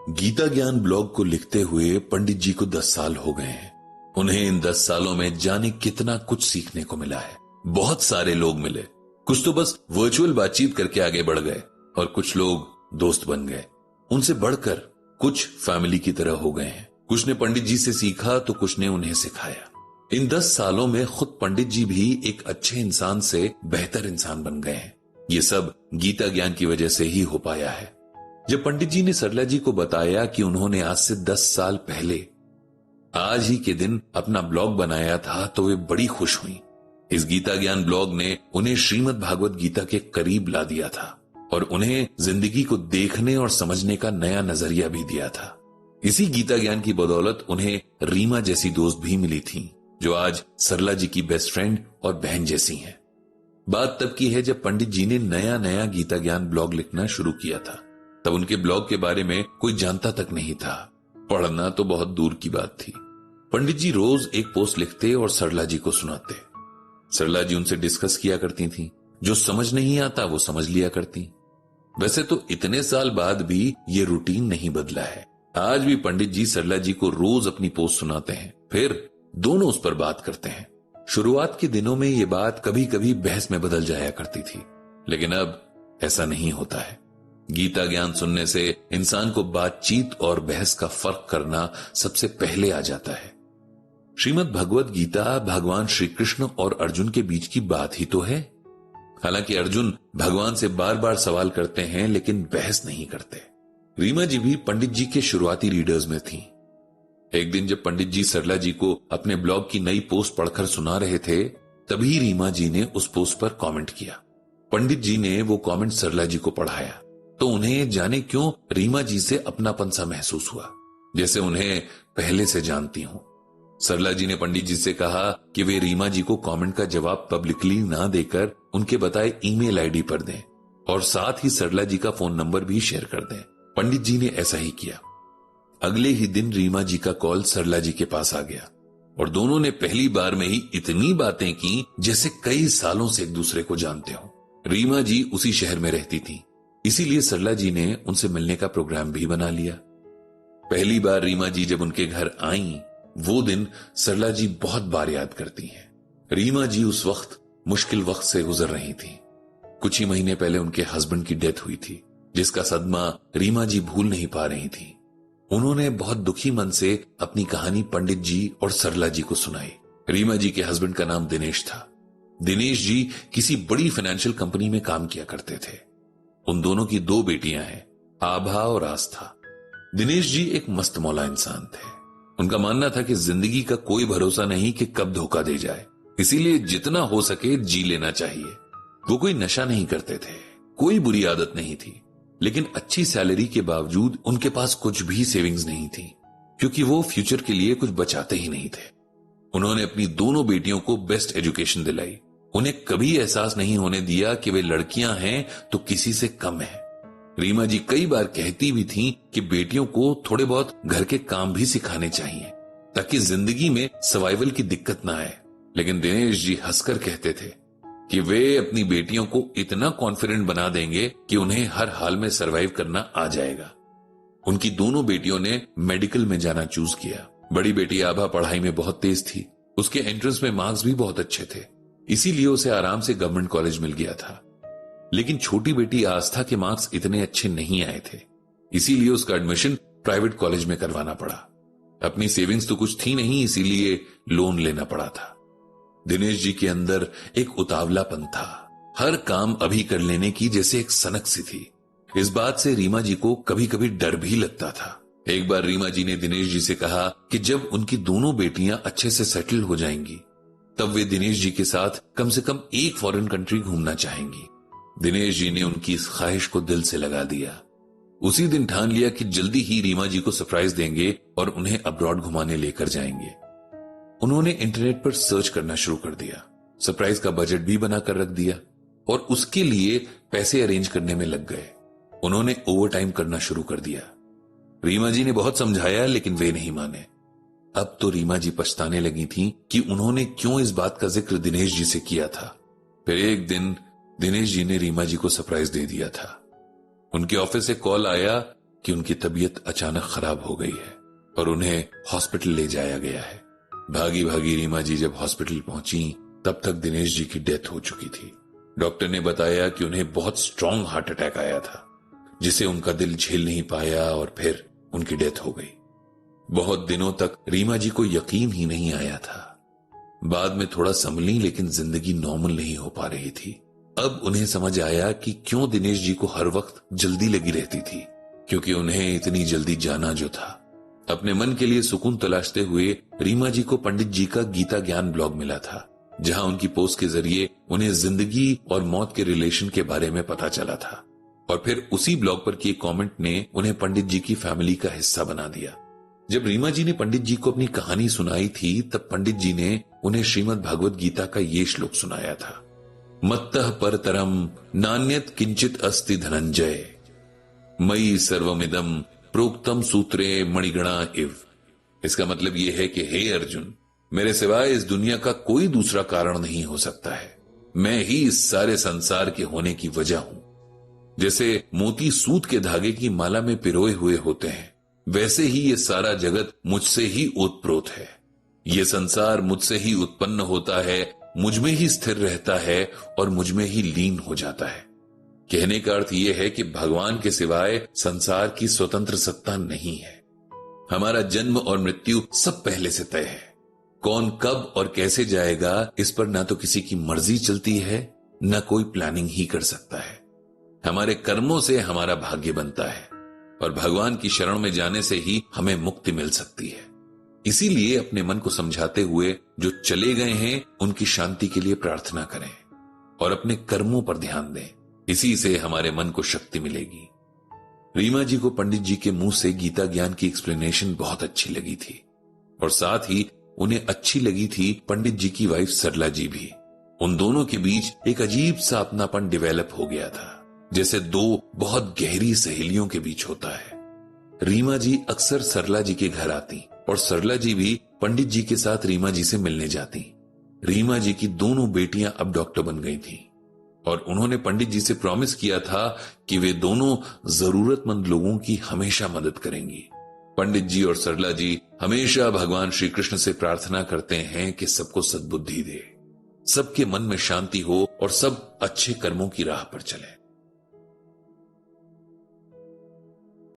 गीता ज्ञान ब्लॉग को लिखते हुए पंडित जी को 10 साल हो गए हैं। उन्हें इन 10 सालों में जाने कितना कुछ सीखने को मिला है। बहुत सारे लोग मिले, कुछ तो बस वर्चुअल बातचीत करके आगे बढ़ गए और कुछ लोग दोस्त बन गए। उनसे बढ़कर कुछ फैमिली की तरह हो गए हैं। कुछ ने पंडित जी से सीखा तो कुछ ने उन्हें सिखाया। इन 10 सालों में खुद पंडित जी भी एक अच्छे इंसान से बेहतर इंसान बन गए हैं। ये सब गीता ज्ञान की वजह से ही हो पाया है। जब पंडित जी ने सरला जी को बताया कि उन्होंने आज से 10 साल पहले आज ही के दिन अपना ब्लॉग बनाया था तो वे बड़ी खुश हुई। इस गीता ज्ञान ब्लॉग ने उन्हें श्रीमद् भागवत गीता के करीब ला दिया था और उन्हें जिंदगी को देखने और समझने का नया नजरिया भी दिया था। इसी गीता ज्ञान की बदौलत उन्हें रीमा जैसी दोस्त भी मिली थी, जो आज सरला जी की बेस्ट फ्रेंड और बहन जैसी हैं। बात तब की है जब पंडित जी ने नया नया गीता ज्ञान ब्लॉग लिखना शुरू किया था। तब उनके ब्लॉग के बारे में कोई जानता तक नहीं था। पढ़ना तो बहुत दूर की बात थी। पंडित जी रोज एक पोस्ट लिखते और सरला जी को सुनाते। सरला जी उनसे डिस्कस किया करती थी। जो समझ नहीं आता वो समझ लिया करती। वैसे तो इतने साल बाद भी ये रूटीन नहीं बदला है। आज भी पंडित जी सरला जी को रोज अपनी पोस्ट सुनाते हैं, फिर दोनों उस पर बात करते हैं। शुरुआत के दिनों में ये बात कभी कभी बहस में बदल जाया करती थी, लेकिन अब ऐसा नहीं होता है। गीता ज्ञान सुनने से इंसान को बातचीत और बहस का फर्क करना सबसे पहले आ जाता है। श्रीमद् भगवत गीता भगवान श्री कृष्ण और अर्जुन के बीच की बात ही तो है। हालांकि अर्जुन भगवान से बार बार सवाल करते हैं लेकिन बहस नहीं करते। रीमा जी भी पंडित जी के शुरुआती रीडर्स में थी। एक दिन जब पंडित जी सरला जी को अपने ब्लॉग की नई पोस्ट पढ़कर सुना रहे थे, तभी रीमा जी ने उस पोस्ट पर कमेंट किया। पंडित जी ने वो कमेंट सरला जी को पढ़ाया तो उन्हें जाने क्यों रीमा जी से अपनापन सा महसूस हुआ, जैसे उन्हें पहले से जानती हूं। सरला जी ने पंडित जी से कहा कि वे रीमा जी को कमेंट का जवाब पब्लिकली ना देकर उनके बताए ईमेल आईडी पर दें और साथ ही सरला जी का फोन नंबर भी शेयर कर दें। पंडित जी ने ऐसा ही किया। अगले ही दिन रीमा जी का कॉल सरला जी के पास आ गया और दोनों ने पहली बार में ही इतनी बातें की जैसे कई सालों से एक दूसरे को जानते हो। रीमा जी उसी शहर में रहती थी, इसीलिए सरला जी ने उनसे मिलने का प्रोग्राम भी बना लिया। पहली बार रीमा जी जब उनके घर आई, वो दिन सरला जी बहुत बार याद करती हैं। रीमा जी उस वक्त मुश्किल वक्त से गुजर रही थी। कुछ ही महीने पहले उनके हस्बैंड की डेथ हुई थी, जिसका सदमा रीमा जी भूल नहीं पा रही थी। उन्होंने बहुत दुखी मन से अपनी कहानी पंडित जी और सरला जी को सुनाई। रीमा जी के हस्बैंड का नाम दिनेश था। दिनेश जी किसी बड़ी फाइनेंशियल कंपनी में काम किया करते थे। उन दोनों की 2 बेटियां हैं, आभा और आस्था। दिनेश जी एक मस्त मौला इंसान थे। उनका मानना था कि जिंदगी का कोई भरोसा नहीं कि कब धोखा दे जाए, इसीलिए जितना हो सके जी लेना चाहिए। वो कोई नशा नहीं करते थे, कोई बुरी आदत नहीं थी, लेकिन अच्छी सैलरी के बावजूद उनके पास कुछ भी सेविंग्स नहीं थी, क्योंकि वो फ्यूचर के लिए कुछ बचाते ही नहीं थे। उन्होंने अपनी दोनों बेटियों को बेस्ट एजुकेशन दिलाई। उन्हें कभी एहसास नहीं होने दिया कि वे लड़कियां हैं तो किसी से कम है। रीमा जी कई बार कहती भी थीं कि बेटियों को थोड़े बहुत घर के काम भी सिखाने चाहिए ताकि जिंदगी में सर्वाइवल की दिक्कत ना आए। लेकिन दिनेश जी हंसकर कहते थे कि वे अपनी बेटियों को इतना कॉन्फिडेंट बना देंगे कि उन्हें हर हाल में सरवाइव करना आ जाएगा। उनकी दोनों बेटियों ने मेडिकल में जाना चूज किया। बड़ी बेटी आभा पढ़ाई में बहुत तेज थी, उसके एंट्रेंस में मार्क्स भी बहुत अच्छे थे, इसीलिए उसे आराम से गवर्नमेंट कॉलेज मिल गया था। लेकिन छोटी बेटी आस्था के मार्क्स इतने अच्छे नहीं आए थे, इसीलिए उसका एडमिशन प्राइवेट कॉलेज में करवाना पड़ा। अपनी सेविंग्स तो कुछ थी नहीं, इसीलिए लोन लेना पड़ा था। दिनेश जी के अंदर एक उतावलापन था, हर काम अभी कर लेने की जैसे एक सनक सी थी। इस बात से रीमा जी को कभी कभी डर भी लगता था। एक बार रीमा जी ने दिनेश जी से कहा कि जब उनकी दोनों बेटियां अच्छे से सेटल हो जाएंगी तब वे दिनेश जी के साथ कम से कम एक फॉरेन कंट्री घूमना चाहेंगी। दिनेश जी ने उनकी इस ख्वाहिश को दिल से लगा दिया। उसी दिन ठान लिया कि जल्दी ही रीमा जी को सरप्राइज देंगे और उन्हें अब्रॉड घुमाने लेकर जाएंगे। उन्होंने इंटरनेट पर सर्च करना शुरू कर दिया, सरप्राइज का बजट भी बनाकर रख दिया और उसके लिए पैसे अरेंज करने में लग गए। उन्होंने ओवरटाइम करना शुरू कर दिया। रीमा जी ने बहुत समझाया लेकिन वे नहीं माने। अब तो रीमा जी पछताने लगी थीं कि उन्होंने क्यों इस बात का जिक्र दिनेश जी से किया था। फिर एक दिन दिनेश जी ने रीमा जी को सरप्राइज दे दिया था। उनके ऑफिस से कॉल आया कि उनकी तबीयत अचानक खराब हो गई है और उन्हें हॉस्पिटल ले जाया गया है। भागी भागी रीमा जी जब हॉस्पिटल पहुंची तब तक दिनेश जी की डेथ हो चुकी थी। डॉक्टर ने बताया कि उन्हें बहुत स्ट्रॉन्ग हार्ट अटैक आया था, जिसे उनका दिल झेल नहीं पाया और फिर उनकी डेथ हो गई। बहुत दिनों तक रीमा जी को यकीन ही नहीं आया था। बाद में थोड़ा संभली, लेकिन जिंदगी नॉर्मल नहीं हो पा रही थी। अब उन्हें समझ आया कि क्यों दिनेश जी को हर वक्त जल्दी लगी रहती थी, क्योंकि उन्हें इतनी जल्दी जाना जो था। अपने मन के लिए सुकून तलाशते हुए रीमा जी को पंडित जी का गीता ज्ञान ब्लॉग मिला था, जहां उनकी पोस्ट के जरिए उन्हें जिंदगी और मौत के रिलेशन के बारे में पता चला था। और फिर उसी ब्लॉग पर किए कमेंट ने उन्हें पंडित जी की फैमिली का हिस्सा बना दिया। जब रीमा जी ने पंडित जी को अपनी कहानी सुनाई थी, तब पंडित जी ने उन्हें श्रीमद् भागवत गीता का ये श्लोक सुनाया था, मत्तः परतरम नान्यत किंचित अस्ति धनंजय मयि सर्वमिदं प्रोक्तम सूत्रे मणिगणा इव। इसका मतलब यह है कि हे अर्जुन, मेरे सिवाय इस दुनिया का कोई दूसरा कारण नहीं हो सकता है। मैं ही इस सारे संसार के होने की वजह हूं। जैसे मोती सूत के धागे की माला में पिरोए हुए होते हैं, वैसे ही ये सारा जगत मुझसे ही ओतप्रोत है। ये संसार मुझसे ही उत्पन्न होता है, मुझ में ही स्थिर रहता है और मुझ में ही लीन हो जाता है। कहने का अर्थ यह है कि भगवान के सिवाय संसार की स्वतंत्र सत्ता नहीं है। हमारा जन्म और मृत्यु सब पहले से तय है। कौन कब और कैसे जाएगा, इस पर ना तो किसी की मर्जी चलती है, न कोई प्लानिंग ही कर सकता है। हमारे कर्मों से हमारा भाग्य बनता है और भगवान की शरण में जाने से ही हमें मुक्ति मिल सकती है। इसीलिए अपने मन को समझाते हुए जो चले गए हैं उनकी शांति के लिए प्रार्थना करें और अपने कर्मों पर ध्यान दें। इसी से हमारे मन को शक्ति मिलेगी। रीमा जी को पंडित जी के मुंह से गीता ज्ञान की एक्सप्लेनेशन बहुत अच्छी लगी थी और साथ ही उन्हें अच्छी लगी थी पंडित जी की वाइफ सरला जी भी। उन दोनों के बीच एक अजीब सा अपनापन डेवलप हो गया था, जैसे दो बहुत गहरी सहेलियों के बीच होता है। रीमा जी अक्सर सरला जी के घर आती और सरला जी भी पंडित जी के साथ रीमा जी से मिलने जाती। रीमा जी की दोनों बेटियां अब डॉक्टर बन गई थीं और उन्होंने पंडित जी से प्रॉमिस किया था कि वे दोनों जरूरतमंद लोगों की हमेशा मदद करेंगी। पंडित जी और सरला जी हमेशा भगवान श्री कृष्ण से प्रार्थना करते हैं कि सबको सद्बुद्धि दे, सबके मन में शांति हो और सब अच्छे कर्मों की राह पर चले।